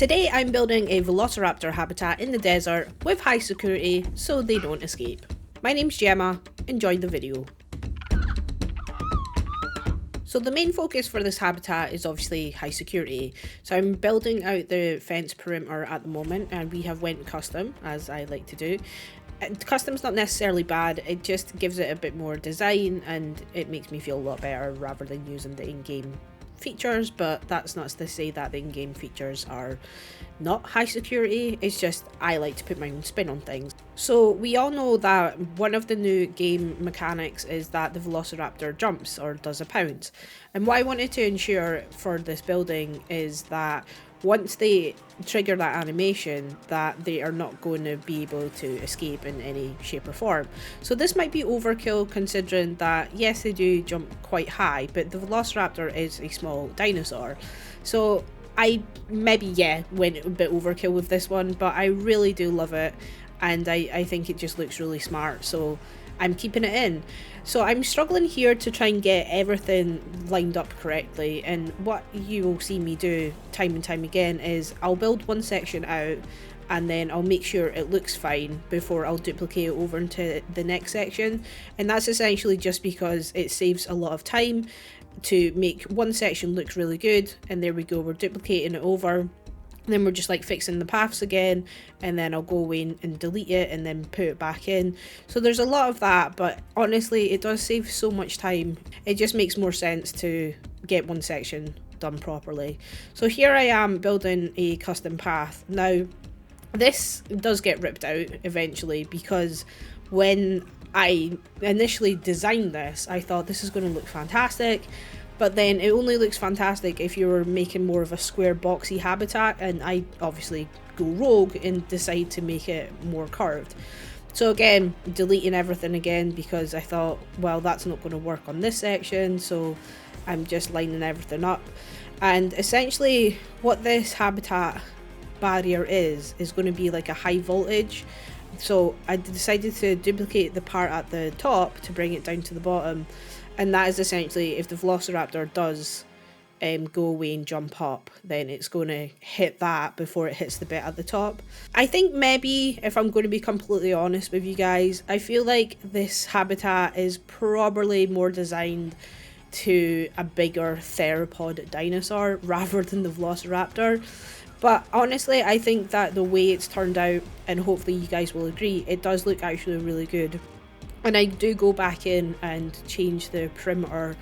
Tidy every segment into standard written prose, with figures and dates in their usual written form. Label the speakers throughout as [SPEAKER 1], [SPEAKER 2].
[SPEAKER 1] Today I'm building a Velociraptor habitat in the desert with high security so they don't escape. My name's Gemma, enjoy the video. So the main focus for this habitat is obviously high security. So I'm building out the fence perimeter at the moment, and we have went custom, as I like to do. And custom's not necessarily bad, it just gives it a bit more design and it makes me feel a lot better rather than using the in-game features, but that's not to say that the in-game features are not high security, it's just I like to put my own spin on things. So we all know that one of the new game mechanics is that the Velociraptor jumps or does a pounce, and what I wanted to ensure for this building is that once they trigger that animation, that they are not going to be able to escape in any shape or form. So this might be overkill considering that yes, they do jump quite high, but the Velociraptor is a small dinosaur. So I maybe went a bit overkill with this one, but I really do love it, and I think it just looks really smart, so I'm keeping it in. So I'm struggling here to try and get everything lined up correctly, and what you will see me do time and time again is I'll build one section out and then I'll make sure it looks fine before I'll duplicate it over into the next section, and that's essentially just because it saves a lot of time to make one section look really good, and there we go, we're duplicating it over. Then we're just like fixing the paths again, and then I'll go away and delete it and then put it back in. So there's a lot of that, but honestly it does save so much time. It just makes more sense to get one section done properly. So here I am building a custom path. Now this does get ripped out eventually, because when I initially designed this I thought this is going to look fantastic, but then it only looks fantastic if you're making more of a square boxy habitat, and I obviously go rogue and decide to make it more curved. So again, deleting everything again because I thought, well, that's not going to work on this section, so I'm just lining everything up. And essentially what this habitat barrier is going to be like a high voltage. So I decided to duplicate the part at the top to bring it down to the bottom, and that is essentially if the Velociraptor does go away and jump up, then it's going to hit that before it hits the bit at the top. I think maybe, if I'm going to be completely honest with you guys, I feel like this habitat is probably more designed to a bigger theropod dinosaur rather than the Velociraptor. But honestly, I think that the way it's turned out, and hopefully you guys will agree, it does look actually really good. And I do go back in and change the perimeter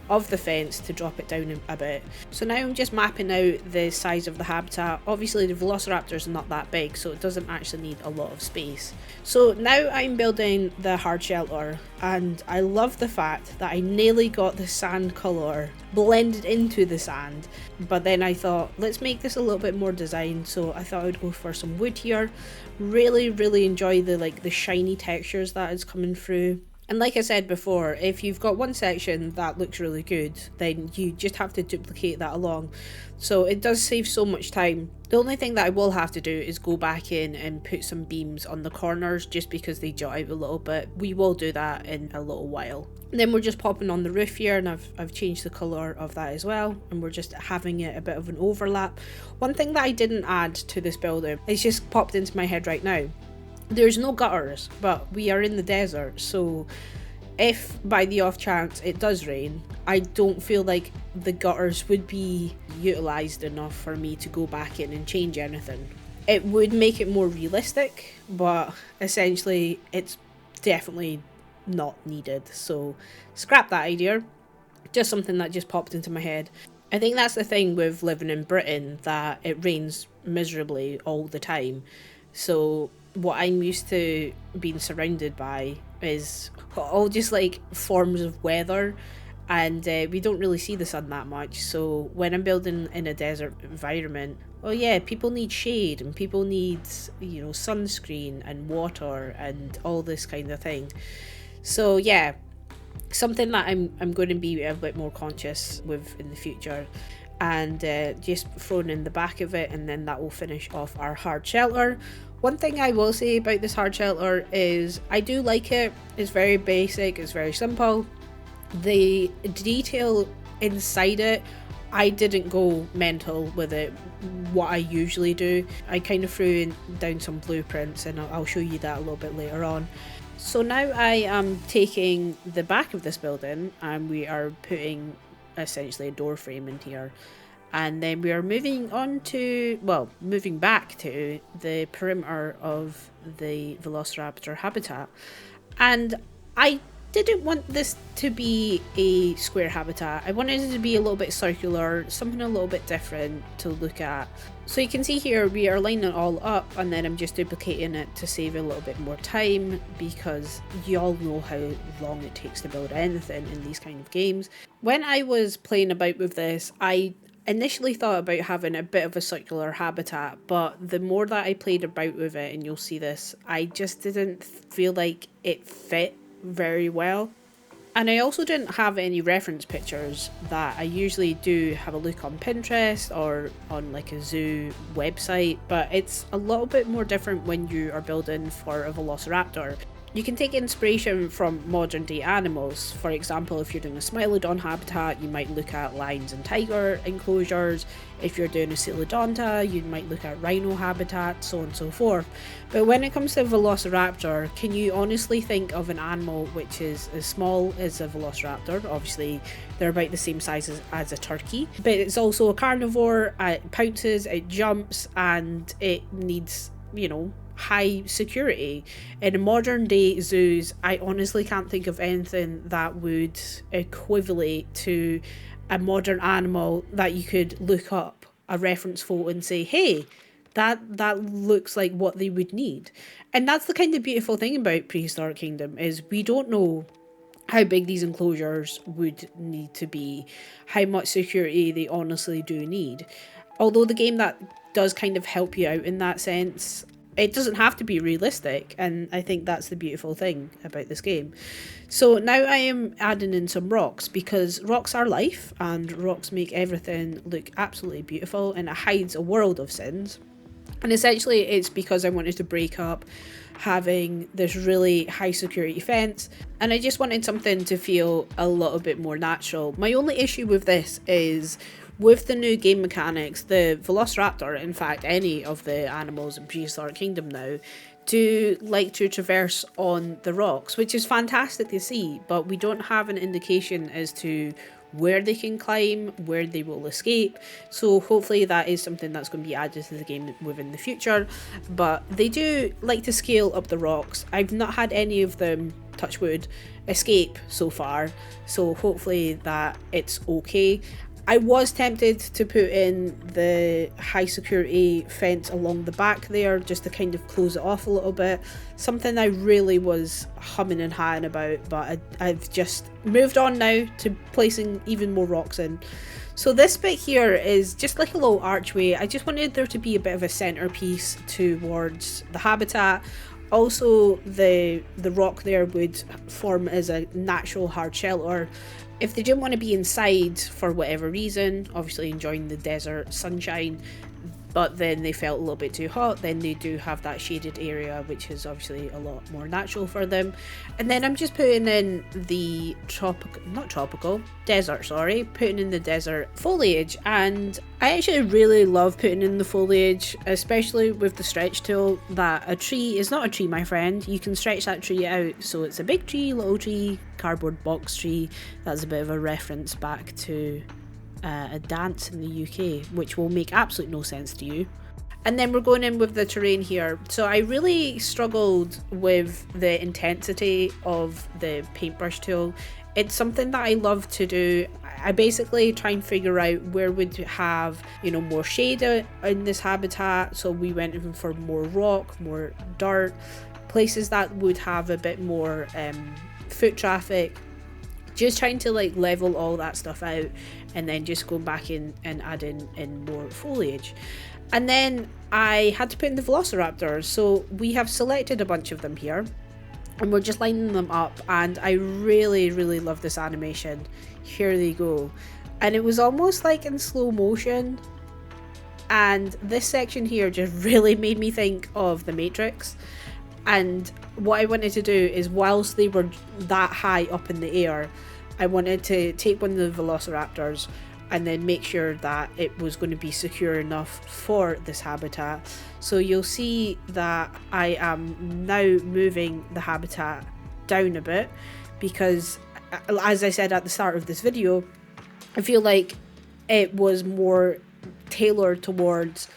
[SPEAKER 1] of the fence to drop it down a bit. So now I'm just mapping out the size of the habitat. Obviously the Velociraptor is not that big, so it doesn't actually need a lot of space. So now I'm building the hard shelter, and I love the fact that I nearly got the sand colour blended into the sand, but then I thought, let's make this a little bit more designed, so I thought I'd go for some wood here. Really enjoy the shiny textures that is coming through. And like I said before, if you've got one section that looks really good, then you just have to duplicate that along. So it does save so much time. The only thing that I will have to do is go back in and put some beams on the corners just because they jut out a little bit. We will do that in a little while. And then we're just popping on the roof here, and I've changed the colour of that as well, and we're just having it a bit of an overlap. One thing that I didn't add to this building, it's just popped into my head right now. There's no gutters, but we are in the desert, so if by the off chance it does rain, I don't feel like the gutters would be utilised enough for me to go back in and change anything. It would make it more realistic, but essentially it's definitely not needed, so scrap that idea. Just something that just popped into my head. I think that's the thing with living in Britain, that it rains miserably all the time. So what I'm used to being surrounded by is all just like forms of weather, and we don't really see the sun that much. So when I'm building in a desert environment, well, yeah, people need shade and people need, you know, sunscreen and water and all this kind of thing. So yeah, something that I'm going to be a bit more conscious with in the future, and just thrown in the back of it, and then that will finish off our hard shelter. One thing I will say about this hard shelter is I do like it. It's very basic, it's very simple. The detail inside it I didn't go mental with it, what I usually do. I kind of threw down some blueprints, and I'll show you that a little bit later on. So now I am taking the back of this building and we are putting essentially a door frame in here. And then we are moving back to the perimeter of the Velociraptor habitat. And I didn't want this to be a square habitat. I wanted it to be a little bit circular, something a little bit different to look at. So you can see here we are lining it all up, and then I'm just duplicating it to save a little bit more time, because you all know how long it takes to build anything in these kind of games. When I was playing about with this, I initially thought about having a bit of a circular habitat, but the more that I played about with it, and you'll see this, I just didn't feel like it fit very well. And I also didn't have any reference pictures that I usually do have a look on Pinterest or on like a zoo website, but it's a little bit more different when you are building for a Velociraptor. You can take inspiration from modern day animals. For example, if you're doing a Smilodon habitat, you might look at lions and tiger enclosures. If you're doing a Coelodonta, you might look at rhino habitat, so on and so forth. But when it comes to Velociraptor, can you honestly think of an animal which is as small as a Velociraptor? Obviously, they're about the same size as a turkey, but it's also a carnivore. It pounces, it jumps, and it needs, high security. In modern day zoos, I honestly can't think of anything that would equivalent to a modern animal that you could look up a reference photo and say, hey, that looks like what they would need. And that's the kind of beautiful thing about Prehistoric Kingdom, is we don't know how big these enclosures would need to be, how much security they honestly do need. Although the game that does kind of help you out in that sense, it doesn't have to be realistic, and I think that's the beautiful thing about this game. So now I am adding in some rocks, because rocks are life and rocks make everything look absolutely beautiful, and it hides a world of sins. And essentially it's because I wanted to break up having this really high security fence, and I just wanted something to feel a little bit more natural. My only issue with this is, with the new game mechanics, the Velociraptor, in fact any of the animals in Prehistoric Kingdom now, do like to traverse on the rocks, which is fantastic to see, but we don't have an indication as to where they can climb, where they will escape. So hopefully that is something that's going to be added to the game within the future. But they do like to scale up the rocks. I've not had any of them, touch wood, escape so far, so hopefully that it's okay. I was tempted to put in the high security fence along the back there, just to kind of close it off a little bit. Something I really was humming and hawing about, but I've just moved on now to placing even more rocks in. So this bit here is just like a little archway. I just wanted there to be a bit of a centerpiece towards the habitat. Also, the rock there would form as a natural hard shelter. If they didn't want to be inside for whatever reason, obviously enjoying the desert sunshine, but then they felt a little bit too hot, then they do have that shaded area, which is obviously a lot more natural for them. And then I'm just putting in the putting in the desert foliage. And I actually really love putting in the foliage, especially with the stretch tool, that a tree is not a tree, my friend. You can stretch that tree out, so it's a big tree, little tree, cardboard box tree. That's a bit of a reference back to a dance in the UK, which will make absolute no sense to you. And then we're going in with the terrain here. So I really struggled with the intensity of the paintbrush tool. It's something that I love to do. I basically try and figure out where would have, more shade in this habitat. So we went in for more rock, more dirt, places that would have a bit more foot traffic. Just trying to level all that stuff out, and then just go back in and add in more foliage. And then I had to put in the Velociraptors. So we have selected a bunch of them here, and we're just lining them up, and I really love this animation. Here they go, and it was almost like in slow motion, and this section here just really made me think of the Matrix. And what I wanted to do is, whilst they were that high up in the air, I wanted to take one of the Velociraptors, and then make sure that it was going to be secure enough for this habitat. So you'll see that I am now moving the habitat down a bit because, as I said at the start of this video, I feel like it was more tailored towards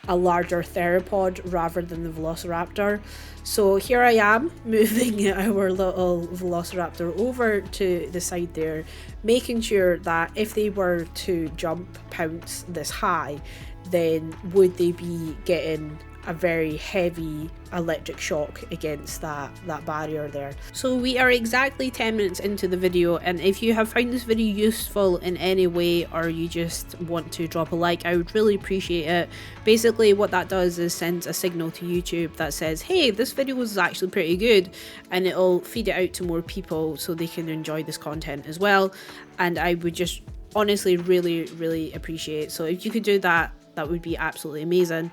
[SPEAKER 1] a larger theropod rather than the Velociraptor. So here I am moving our little Velociraptor over to the side there, making sure that if they were to jump, pounce this high, then would they be getting a very heavy electric shock against that barrier there. So we are exactly 10 minutes into the video, and if you have found this video useful in any way, or you just want to drop a like, I would really appreciate it. Basically what that does is sends a signal to YouTube that says, hey, this video was actually pretty good, and it'll feed it out to more people so they can enjoy this content as well. And I would just honestly really appreciate it. So if you could do that, that would be absolutely amazing.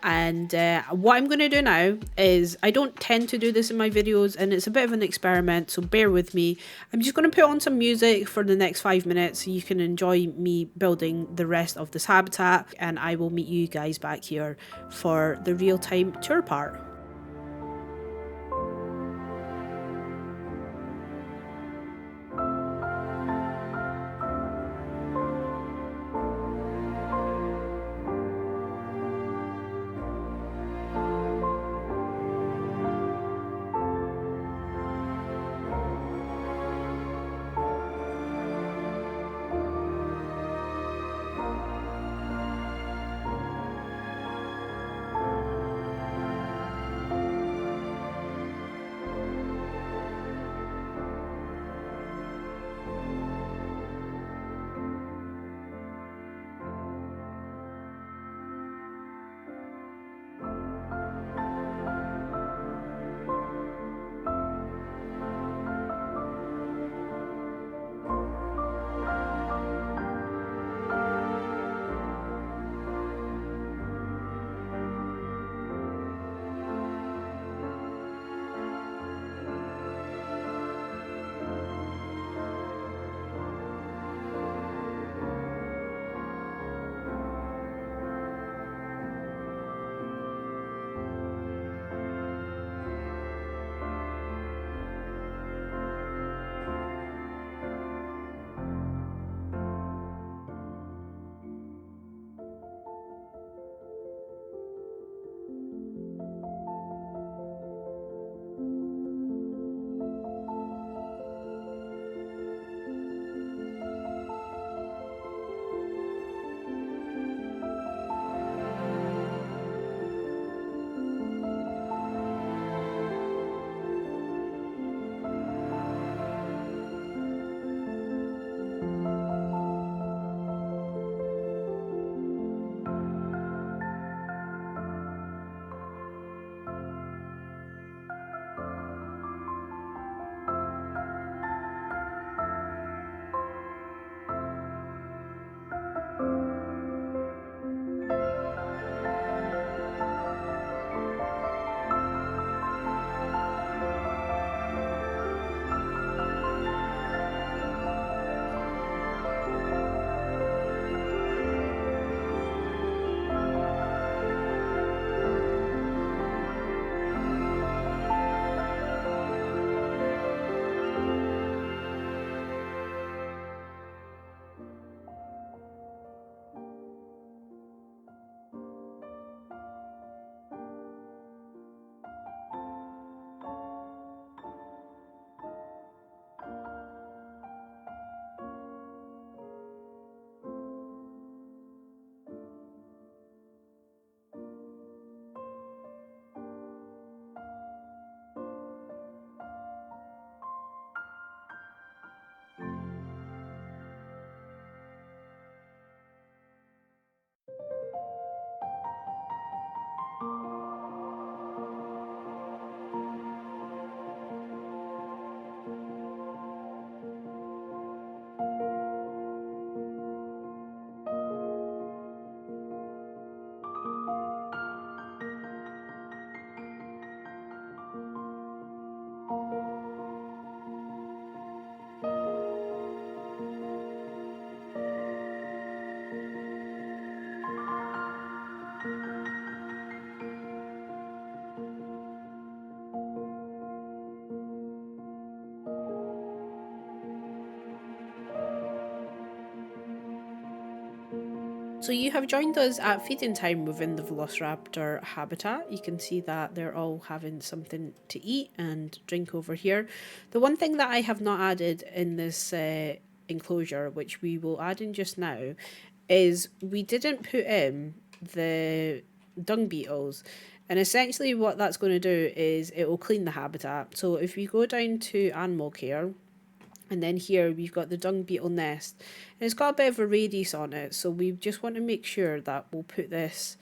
[SPEAKER 1] And what I'm going to do now is, I don't tend to do this in my videos and it's a bit of an experiment, so bear with me. I'm just going to put on some music for the next 5 minutes so you can enjoy me building the rest of this habitat, and I will meet you guys back here for the real-time tour part. So you have joined us at feeding time within the Velociraptor habitat. You can see that they're all having something to eat and drink over here. The one thing that I have not added in this enclosure, which we will add in just now, is we didn't put in the dung beetles. And essentially what that's going to do is it will clean the habitat. So if we go down to animal care, and then here we've got the dung beetle nest. And it's got a bit of a radius on it. So we just want to make sure that we'll put this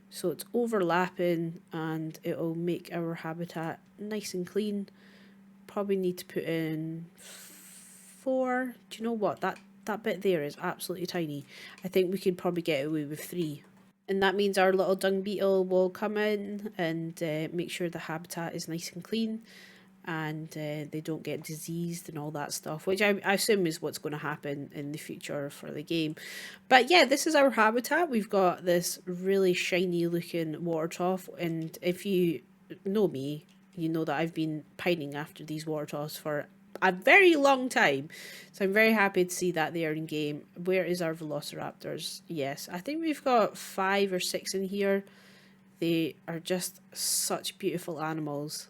[SPEAKER 1] so it's overlapping and it'll make our habitat nice and clean. Probably need to put in 4. Do you know what? That bit there is absolutely tiny. I think we could probably get away with 3. And that means our little dung beetle will come in and make sure the habitat is nice and clean, and they don't get diseased and all that stuff, which I assume is what's going to happen in the future for the game. But yeah, this is our habitat. We've got this really shiny looking water trough, and if you know me, you know that I've been pining after these water troughs for a very long time. So I'm very happy to see that they are in game. Where is our Velociraptors? Yes, I think we've got 5 or 6 in here. They are just such beautiful animals.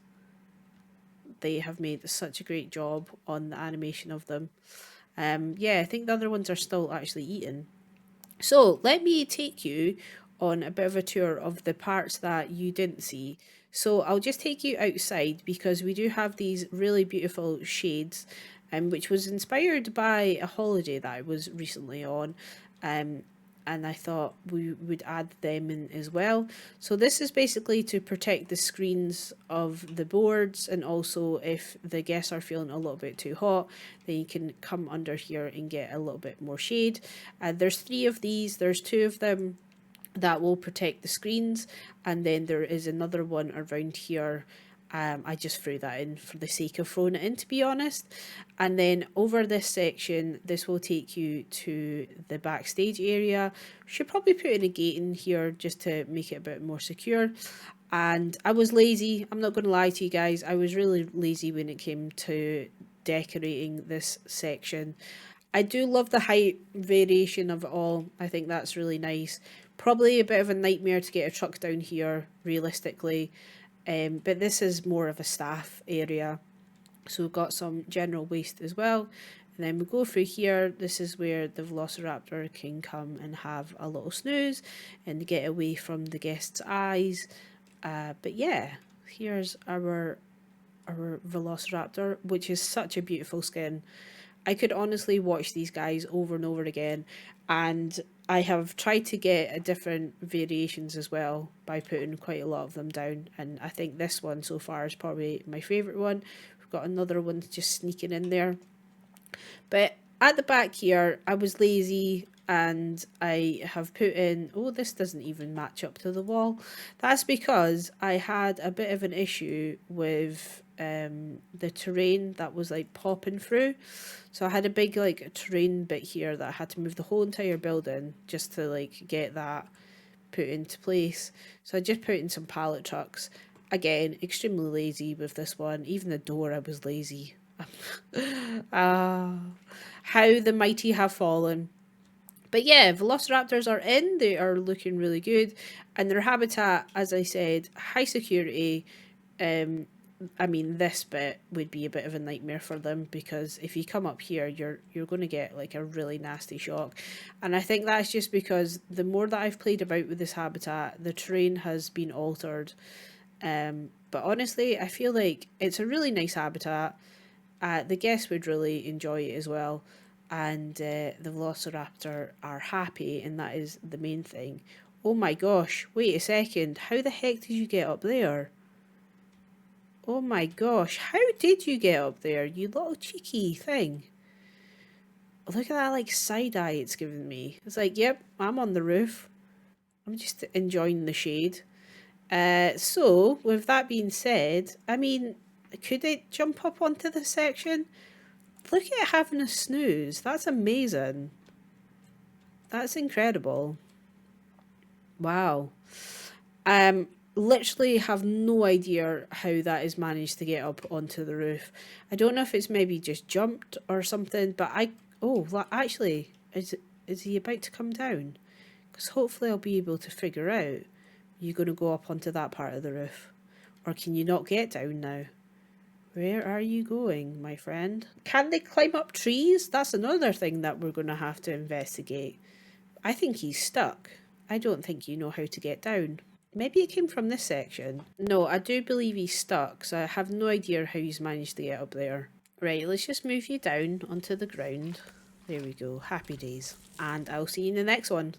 [SPEAKER 1] They have made such a great job on the animation of them. Yeah, I think the other ones are still actually eating. So let me take you on a bit of a tour of the parts that you didn't see. So I'll just take you outside because we do have these really beautiful shades, which was inspired by a holiday that I was recently on. And I thought we would add them in as well. So this is basically to protect the screens of the boards, and also if the guests are feeling a little bit too hot, then you can come under here and get a little bit more shade. There's 3 of these. There's 2 of them that will protect the screens, and then there is another one around here. I just threw that in for the sake of throwing it in, to be honest. And then over this section, this will take you to the backstage area. Should probably put in a gate in here just to make it a bit more secure. And I was lazy. I'm not going to lie to you guys. I was really lazy when it came to decorating this section. I do love the height variation of it all. I think that's really nice. Probably a bit of a nightmare to get a truck down here, realistically. But this is more of a staff area. So we've got some general waste as well. And then we go through here. This is where the Velociraptor can come and have a little snooze and get away from the guests' eyes. But yeah, here's our Velociraptor, which is such a beautiful skin. I could honestly watch these guys over and over again, and I have tried to get a different variations as well by putting quite a lot of them down, and I think this one so far is probably my favourite one. We've got another one just sneaking in there. But at the back here, I was lazy and I have put in, oh, this doesn't even match up to the wall. That's because I had a bit of an issue with the terrain that was like popping through. So I had a big like terrain bit here that I had to move the whole entire building just to like get that put into place. So I just put in some pallet trucks. Again, extremely lazy with this one. Even the door, I was lazy. Ah, how the mighty have fallen. But yeah, Velociraptors are in. They are looking really good. And their habitat, as I said, high security. I mean, this bit would be a bit of a nightmare for them because if you come up here, you're going to get like a really nasty shock. And I think that's just because the more that I've played about with this habitat, the terrain has been altered. But honestly, I feel like it's a really nice habitat. The guests would really enjoy it as well. And the Velociraptor are happy, and that is the main thing. Oh my gosh, wait a second. How the heck did you get up there? Oh my gosh, how did you get up there, you little cheeky thing? Look at that like side eye it's giving me. It's like, yep, I'm on the roof. I'm just enjoying the shade. So, with that being said, I mean, could it jump up onto this section? Look at it having a snooze. That's amazing. That's incredible. Wow. Literally have no idea how that is managed to get up onto the roof. I don't know if it's maybe just jumped or something, but oh, actually, is he about to come down? Because hopefully I'll be able to figure out, you going to go up onto that part of the roof? Or can you not get down now? Where are you going, my friend? Can they climb up trees? That's another thing that we're going to have to investigate. I think he's stuck. I don't think you know how to get down. Maybe it came from this section. No, I do believe he's stuck, so I have no idea how he's managed to get up there. Right, let's just move you down onto the ground. There we go. Happy days. And I'll see you in the next one.